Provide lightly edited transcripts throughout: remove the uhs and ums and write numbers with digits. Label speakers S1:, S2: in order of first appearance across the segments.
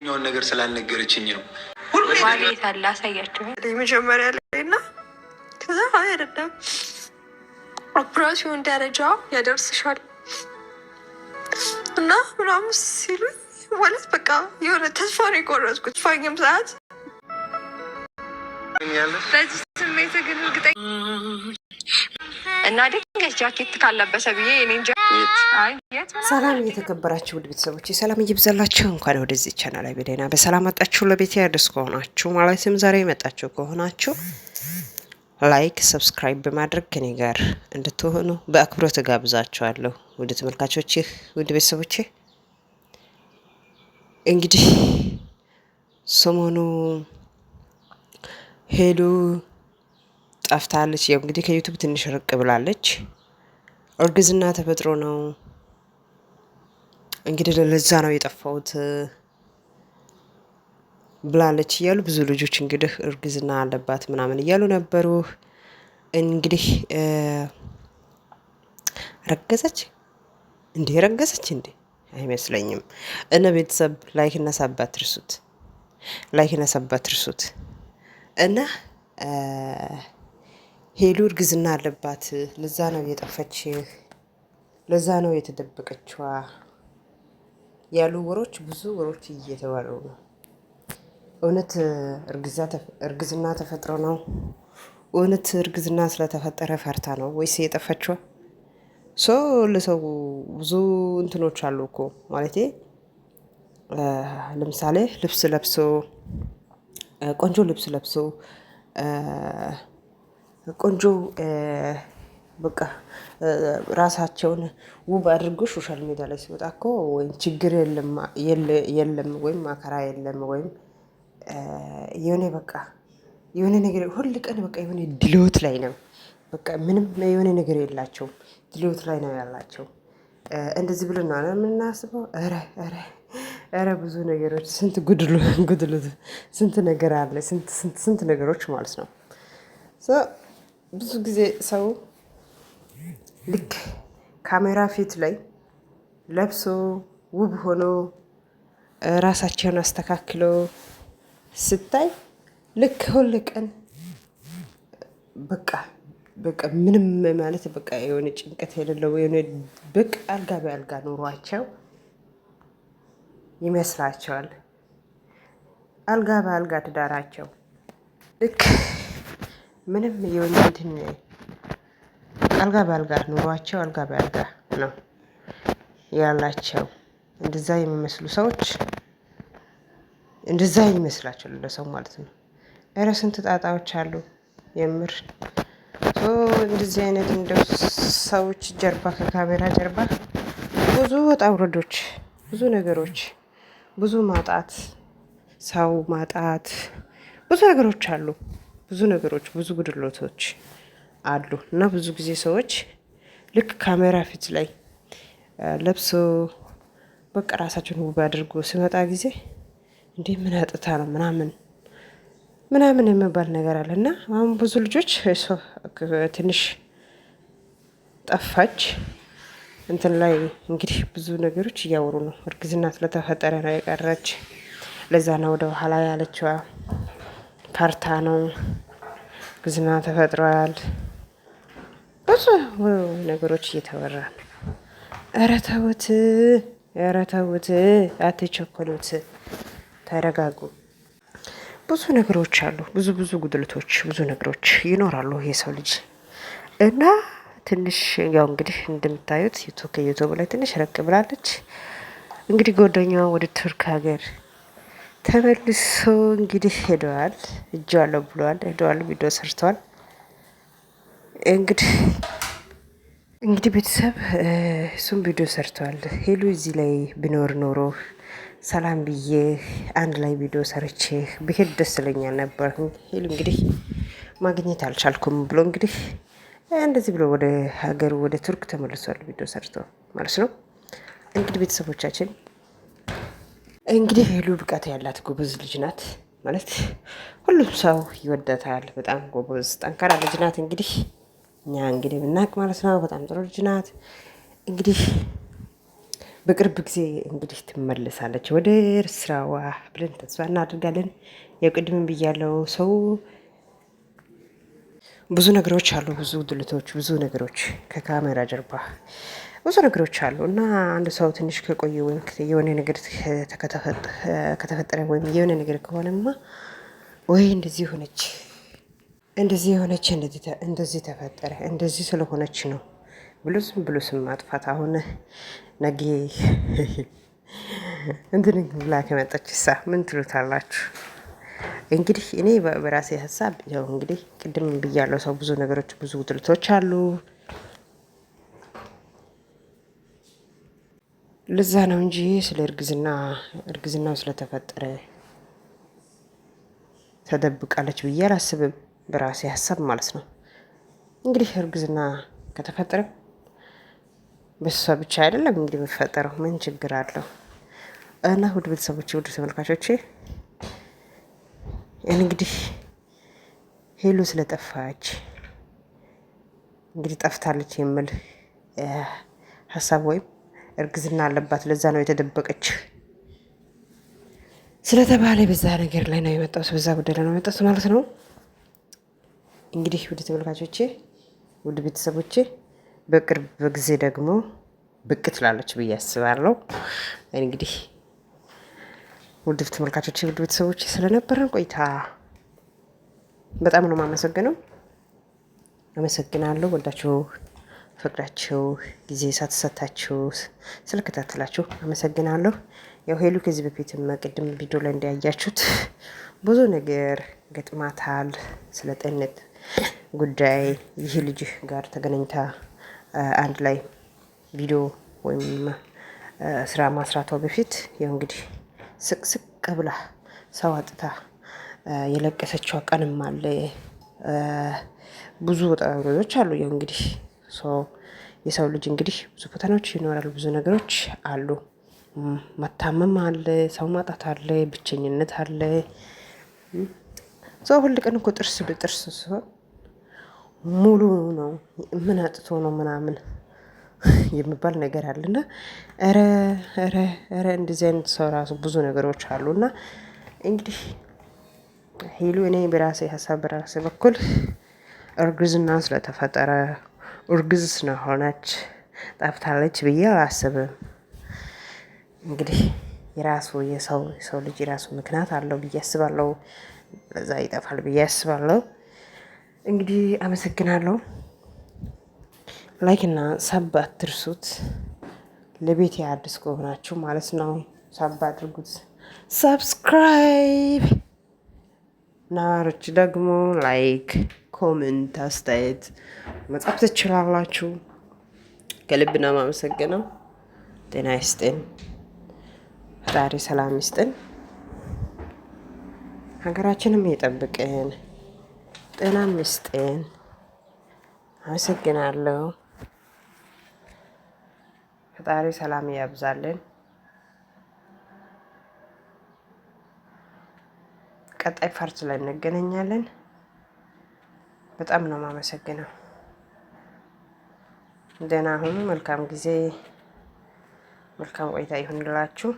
S1: የሆነ ነገር ስላልነገረችኝ ነው።
S2: ማለት አለ አሳያችሁ
S3: መጀመሪያ ላይ እና ከዛ አይደለም ኦፕራሲዮን ደረጃ ያደርስሻል እና ምናምን ሲሉኝ ማለት በቃ የሆነ ተስፋ ነው የቆረጥኩት። ፋኝም ሰዓት በዚህ ስሜት ግን እርግጠኛ
S2: እና ድንገት ጃኬት ካለበሰ ብዬ እኔ እንጃ።
S4: ሰላም እየተከበራችሁ ውድ ቤተሰቦች ሰላም እየብዛላችሁ። እንኳን ወደዚህ ቻናል ላይ በደህና በሰላም መጣችሁ። ለቤት አዲስ ከሆናችሁ ማለትም ዛሬ የመጣችሁ ከሆናችሁ ላይክ ሰብስክራይብ በማድረግ ከኔ ጋር እንድትሆኑ በአክብሮት ጋብዛችኋለሁ። ውድ ተመልካቾቼ ውድ ቤተሰቦቼ እንግዲህ ሰሞኑ ሄሉ ጠፍታለች። ያው እንግዲህ ከዩቲዩብ ትንሽ ርቅ ብላለች። እርግዝና ተፈጥሮ ነው እንግዲህ ለዛ ነው የጠፋሁት ብላለች እያሉ ብዙ ልጆች እንግዲህ እርግዝና አለባት ምናምን እያሉ ነበሩ። እንግዲህ ረገዘች እንዴ አይመስለኝም። እነ ቤተሰብ ላይክ እና ሳባት ርሱት እና ሄሉ እርግዝና አለባት፣ ለዛ ነው የጠፈች፣ ለዛ ነው የተደበቀችዋ ያሉ ወሮች ብዙ ወሮች እየተወሩ ነው። እውነት እርግዝና ተፈጥሮ ነው? እውነት እርግዝና ስለተፈጠረ ፈርታ ነው ወይስ የጠፈችዋ? ለሰው ብዙ እንትኖች አሉ እኮ ማለቴ ለምሳሌ ልብስ ለብሶ ቆንጆ ልብስ ለብሶ ቆንጆ በቃ ራሳቸውን ውብ አድርጎ ሶሻል ሚዲያ ላይ ሲወጣ እኮ ወይም ችግር የለም ወይም ማከራ የለም ወይም የሆነ በቃ የሆነ ነገር ሁሉ ቀን በቃ የሆነ ድሎት ላይ ነው። በቃ ምንም የሆነ ነገር የላቸውም፣ ድሎት ላይ ነው ያላቸው። እንደዚህ ብሎ ነው የምናስበው። ኧረ ብዙ ነገሮች ስንት ጉድሎት ስንት ነገር አለ፣ ስንት ነገሮች ማለት ነው። ብዙ ጊዜ ሰው ልክ ካሜራ ፊት ላይ ለብሶ ውብ ሆኖ ራሳቸውን አስተካክሎ ስታይ ልክ ሁሉ ቀን በቃ ምንም ማለት በቃ የሆነ ጭንቀት የሌለው የሆነ በቃ አልጋ በአልጋ ኑሯቸው ይመስላቸዋል። አልጋ በአልጋ ትዳራቸው ልክ ምንም የሆነ እንትን አልጋ በአልጋ ኑሯቸው አልጋ በአልጋ ነው ያላቸው። እንደዛ የሚመስሉ ሰዎች እንደዛ ይመስላቸው ለሰው ማለት ነው። ኧረ ስንት ጣጣዎች አሉ የምር። እንደዚህ አይነት እንደው ሰዎች ጀርባ ከካሜራ ጀርባ ብዙ ወጣ ውረዶች፣ ብዙ ነገሮች፣ ብዙ ማጣት፣ ሰው ማጣት፣ ብዙ ነገሮች አሉ። ብዙ ጉድለቶች አሉ እና ብዙ ጊዜ ሰዎች ልክ ካሜራ ፊት ላይ ለብሶ በቃ ራሳቸውን ውብ አድርጎ ሲመጣ ጊዜ እንዴ ምን አጥታ ነው ምናምን የሚባል ነገር አለ እና አሁን ብዙ ልጆች ትንሽ ጠፋች እንትን ላይ እንግዲህ ብዙ ነገሮች እያወሩ ነው። እርግዝና ስለተፈጠረ ነው የቀረች፣ ለዛ ነው ወደ ኋላ ያለችዋ፣ ፓርታ ነው እርግዝና ተፈጥሯል፣ ብዙ ነገሮች እየተወራ ነው። ኧረ ተውት፣ አትቸኮሉት፣ ተረጋጉ። ብዙ ነገሮች አሉ፣ ብዙ ጉድለቶች፣ ብዙ ነገሮች ይኖራሉ የሰው ልጅ እና ትንሽ ያው እንግዲህ እንደምታዩት ከዩቱብ ላይ ትንሽ ረቅ ብላለች። እንግዲህ ጓደኛዋ ወደ ቱርክ ሀገር ተመልሶ እንግዲህ ሄደዋል። እጇለሁ ብለዋል፣ ሄደዋል፣ ቪዲዮ ሰርተዋል። እንግዲህ ቤተሰብ እሱም ቪዲዮ ሰርተዋል። ሄሉ እዚህ ላይ ብኖር ኖሮ ሰላም ብዬ አንድ ላይ ቪዲዮ ሰርቼ ብሄድ ደስ ይለኛል ነበር። ሄሉ እንግዲህ ማግኘት አልቻልኩም ብሎ እንግዲህ እንደዚህ ብሎ ወደ ሀገሩ ወደ ቱርክ ተመልሷል፣ ቪዲዮ ሰርቶ ማለት ነው። እንግዲህ ቤተሰቦቻችን እንግዲህ ሄሉ ብቃት ያላት ጎበዝ ልጅ ናት ማለት ሁሉም ሰው ይወዳታል። በጣም ጎበዝ ጠንካራ ልጅ ናት። እንግዲህ እኛ እንግዲህ ብናቅ ማለት ነው በጣም ጥሩ ልጅ ናት። እንግዲህ በቅርብ ጊዜ እንግዲህ ትመለሳለች ወደ ስራዋ ብለን ተስፋ እናደርጋለን። የቅድም ብያለው ሰው ብዙ ነገሮች አሉ፣ ብዙ ድልቶች፣ ብዙ ነገሮች ከካሜራ ጀርባ ብዙ ነገሮች አሉ እና አንድ ሰው ትንሽ ከቆየ ወይም የሆነ ነገር ከተፈጠረ ወይም የሆነ ነገር ከሆነማ ወይ እንደዚህ ሆነች፣ እንደዚህ የሆነች፣ እንደዚህ ተፈጠረ፣ እንደዚህ ስለሆነች ነው ብሎ ዝም ብሎ ስም ማጥፋት አሁን ነገ እንትን ብላ ከመጣች ሳ ምን ትሉታላችሁ? እንግዲህ እኔ በራሴ ሀሳብ ያው እንግዲህ ቅድም ብያለሁ፣ ሰው ብዙ ነገሮች ብዙ ውጥረቶች አሉ። ለዛ ነው እንጂ ስለ እርግዝናው ስለተፈጠረ ተደብቃለች ብዬ አላስብም፣ በራሴ ሀሳብ ማለት ነው። እንግዲህ እርግዝና ከተፈጠረ በሷ ብቻ አይደለም እንግዲህ የሚፈጠረው፣ ምን ችግር አለው? እና ውድ ቤተሰቦቼ፣ ውድ ተመልካቾቼ እንግዲህ ሄሉ ስለጠፋች እንግዲህ ጠፍታለች የሚል ሀሳብ ወይም እርግዝና አለባት ለዛ ነው የተደበቀች ስለተባለ በዛ ነገር ላይ ነው የመጣው፣ በዛ ጉዳይ ላይ ነው የመጣው ማለት ነው። እንግዲህ ውድ ተመልካቾቼ፣ ውድ ቤተሰቦቼ በቅርብ ጊዜ ደግሞ ብቅ ትላለች ብዬ አስባለሁ። እንግዲህ ውድ ተመልካቾቼ፣ ውድ ቤተሰቦቼ ስለነበረን ቆይታ በጣም ነው የማመሰግነው። አመሰግናለሁ። ወዳችሁ ፈቅዳችሁ ጊዜ ሳትሰጣችሁ ስለከታተላችሁ አመሰግናለሁ። ያው ሄሉ ከዚህ በፊትም ቅድም ቪዲዮ ላይ እንዳያችሁት ብዙ ነገር ገጥማታል። ስለ ጤንነት ጉዳይ ይህ ልጅ ጋር ተገናኝታ አንድ ላይ ቪዲዮ ወይም ስራ ማስራቷ በፊት ያው እንግዲህ ስቅስቅ ብላ ሰው አጥታ የለቀሰችው ቀንም አለ። ብዙ ወጣ ወረዶች አሉ። ያው እንግዲህ የሰው ልጅ እንግዲህ ብዙ ፈተናዎች ይኖራሉ፣ ብዙ ነገሮች አሉ። መታመም አለ፣ ሰው ማጣት አለ፣ ብቸኝነት አለ። ሰው ሁል ቀን እኮ ጥርስ በጥርስ ሲሆን ሙሉ ነው፣ ምን አጥቶ ነው ምናምን የሚባል ነገር አለና ኧረ እንደዚህ አይነት ሰው ራሱ ብዙ ነገሮች አሉና እንግዲህ ሄሉ እኔ በራሴ ሀሳብ በራሴ በኩል እርግዝና ስለተፈጠረ እርግዝ ስለሆነች ጠፍታለች ብዬ አላስብም። እንግዲህ የራሱ የሰው ልጅ የራሱ ምክንያት አለው ብዬ አስባለሁ። ለዛ ይጠፋል ብዬ አስባለሁ። እንግዲህ አመሰግናለሁ። ላይክ እና ሰብ አትርሱት። ለቤት አዲስ ከሆናችሁ ማለት ነው ሰብ አድርጉት። ሰብስክራይብ ናሮች ደግሞ ላይክ፣ ኮሜንት፣ አስተያየት መጻፍ ትችላላችሁ። ከልብ ነው የማመሰግነው። ጤና ይስጥን፣ ፈጣሪ ሰላም ይስጥን፣ ሀገራችንም ይጠብቅን፣ ጤናም ይስጥን። አመሰግናለሁ። ፈጣሪ ሰላም ያብዛልን። ቀጣይ ፓርት ላይ እንገናኛለን። በጣም ነው የማመሰግነው። ደህና ሁኑ። መልካም ጊዜ፣ መልካም ቆይታ ይሁንላችሁ።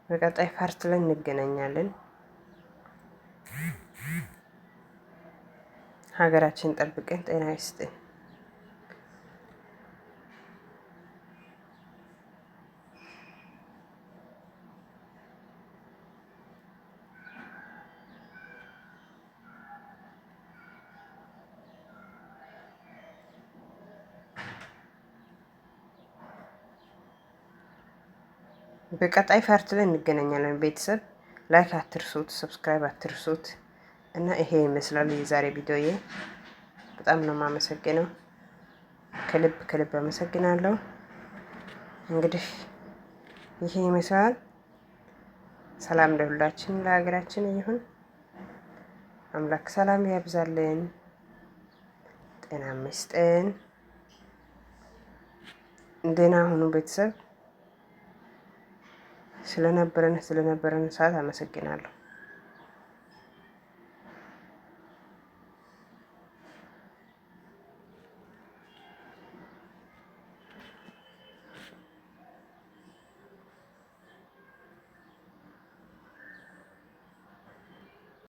S4: በቀጣይ ፓርት ላይ እንገናኛለን። ሀገራችን ጠብቀን ጤና ይስጥን። በቀጣይ ፓርት ላይ እንገናኛለን። ቤተሰብ ላይክ አትርሱት፣ ሰብስክራይብ አትርሱት እና ይሄ ይመስላል የዛሬ ቪዲዮዬ። በጣም ነው የማመሰግነው። ከልብ አመሰግናለሁ። እንግዲህ ይሄ ይመስላል። ሰላም ለሁላችን ለሀገራችን ይሁን። አምላክ ሰላም ያብዛልን፣ ጤና ይስጠን። ደህና ሁኑ ቤተሰብ። ስለነበረን ሰዓት አመሰግናለሁ።